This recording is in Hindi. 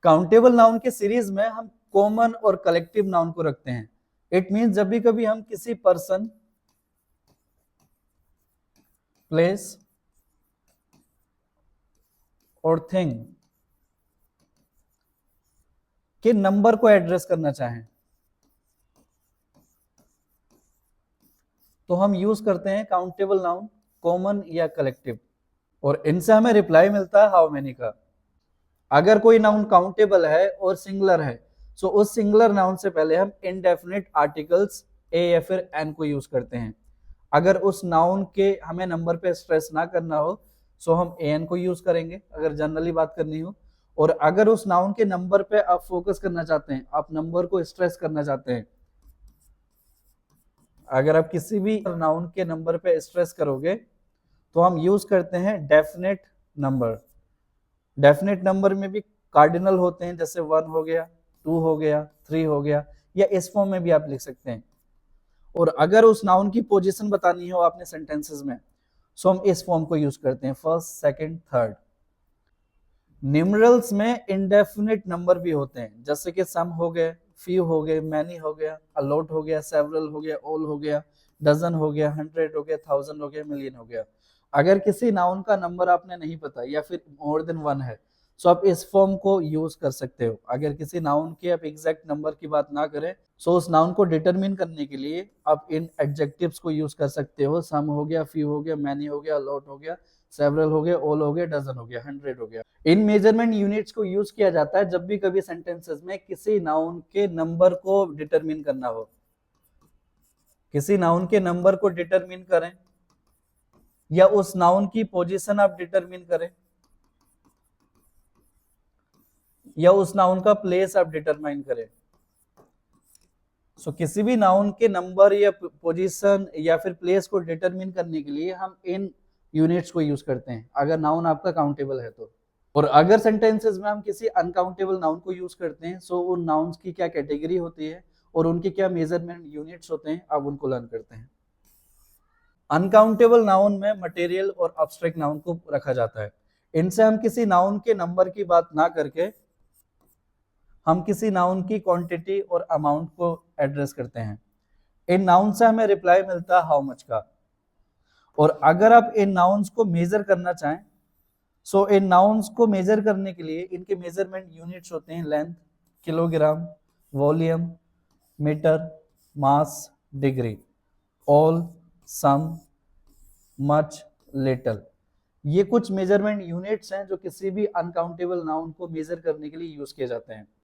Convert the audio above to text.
काउंटेबल नाउन के सीरीज में हम कॉमन और कलेक्टिव नाउन को रखते हैं। इट मीन्स जब भी कभी हम किसी पर्सन, प्लेस और थिंग के नंबर को एड्रेस करना चाहें तो हम यूज करते हैं काउंटेबल नाउन, कॉमन या कलेक्टिव, और इनसे हमें रिप्लाई मिलता है हाउ मेनी का। अगर कोई नाउन काउंटेबल है और सिंगुलर है तो उस सिंगुलर नाउन से पहले हम इनडेफिनिट आर्टिकल्स ए या फिर एन को यूज करते हैं। अगर उस नाउन के हमें नंबर पे स्ट्रेस ना करना हो तो हम एन को यूज करेंगे अगर जनरली बात करनी हो। और अगर उस नाउन के नंबर पे आप फोकस करना चाहते हैं, आप नंबर को स्ट्रेस करना चाहते हैं, अगर आप किसी भी नाउन के नंबर पे स्ट्रेस करोगे तो हम यूज करते हैं डेफिनेट नंबर। डेफिनेट नंबर में भी कार्डिनल होते हैं, जैसे 1 हो गया, 2 हो गया, 3 हो गया, या इस फॉर्म में भी आप लिख सकते हैं। और अगर उस नाउन की पोजीशन बतानी हो आपने सेंटेंसेस में तो हम इस फॉर्म को यूज करते हैं, फर्स्ट, सेकंड, थर्ड। न्यूमरल्स में इंडेफिनिट नंबर भी होते हैं, जैसे कि सम हो गए, फ्यू हो गए, मैनी हो गया, अलॉट हो गया, सेवरल हो गया, ऑल हो गया, डजन हो गया, 100 हो गया, 1000 हो गया, मिलियन हो गया। अगर किसी नाउन का नंबर आपने नहीं पता या फिर मोर देन 1 है तो आप इस फॉर्म को यूज कर सकते हो। अगर किसी नाउन के आप एग्जैक्ट नंबर की बात ना करें तो उस नाउन को डिटरमिन करने के लिए आप इन एडजेक्टिव्स को यूज कर सकते हो। सम हो गया, फ्यू हो गया, मैनी हो गया, अलॉट हो गया, सेवरल हो गया, ऑल हो गया, डजन हो गया, 100 हो गया। इन मेजरमेंट यूनिट्स को यूज किया जाता है जब भी कभी सेंटेंसेस में किसी नाउन के नंबर को डिटरमिन करना हो। किसी नाउन के नंबर को डिटरमिन करें या उस नाउन की पोजीशन आप डिटरमिन करें या उस नाउन का प्लेस आप डिटरमाइन करें। सो किसी भी नाउन के नंबर या पोजीशन या फिर प्लेस को डिटरमिन करने के लिए हम इन यूनिट्स को यूज करते हैं, अगर नाउन आपका काउंटेबल है तो। और अगर सेंटेंसेस में हम किसी अनकाउंटेबल नाउन को यूज करते हैं तो उन नाउन्स की क्या कैटेगरी होती है और उनके क्या मेजरमेंट यूनिट्स होते हैं, अब उनको लर्न करते हैं। अनकाउंटेबल नाउन में मटेरियल और अब्स्ट्रैक्ट नाउन को रखा जाता है। इनसे हम किसी नाउन के नंबर की बात ना करके हम किसी नाउन की क्वांटिटी और अमाउंट को एड्रेस करते हैं। इन नाउन से हमें रिप्लाई मिलता है हाउ मच का। और अगर आप इन नाउन्स को मेजर करना चाहें सो इन नाउन्स को मेजर करने के लिए इनके मेजरमेंट यूनिट्स होते हैं लेंथ, किलोग्राम, वॉल्यूम, मीटर, मास, डिग्री, ऑल, सम, मच, लिटिल। ये कुछ मेजरमेंट यूनिट्स हैं जो किसी भी अनकाउंटेबल नाउन को मेजर करने के लिए यूज किए जाते हैं।